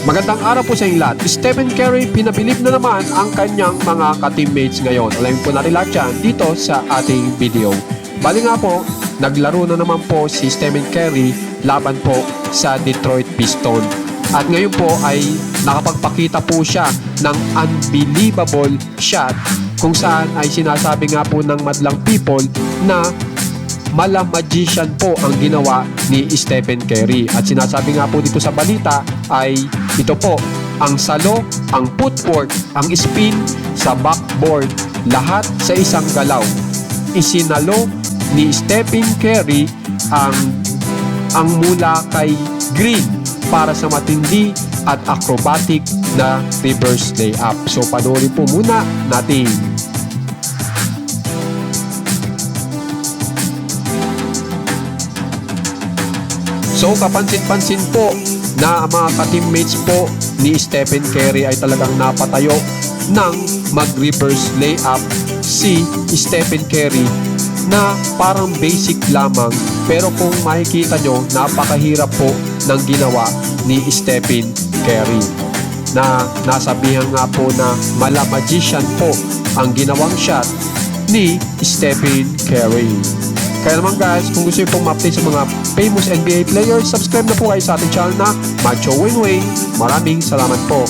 Magandang araw po sa inyong lahat. Stephen Curry, pinabilib na naman ang kanyang mga ka-teammates ngayon. Alamin po natin lahat yan dito sa ating video. Bali nga po, naglaro na naman po si Stephen Curry laban po sa Detroit Pistons. At ngayon po ay nakapagpakita po siya ng unbelievable shot kung saan ay sinasabi nga po ng madlang people na mala magician po ang ginawa ni Stephen Curry. At sinasabi nga po dito sa balita ay ito po, ang salo, ang footwork, ang spin sa backboard, lahat sa isang galaw. Isinalo ni Stephen Curry ang mula kay Green para sa matindi at acrobatic na reverse layup. So panoorin po muna natin. So kapansin-pansin po na ang mga ka-teammates po ni Stephen Curry ay talagang napatayo ng mag-reverse layup si Stephen Curry na parang basic lamang, pero kung makikita nyo, napakahirap po ng ginawa ni Stephen Curry na nasabihan nga po na mala magician po ang ginawang shot ni Stephen Curry. Kaya naman guys, kung gusto nyo pong ma-update sa mga famous NBA players, subscribe na po kayo sa ating channel na Macho Wing Wing. Maraming salamat po.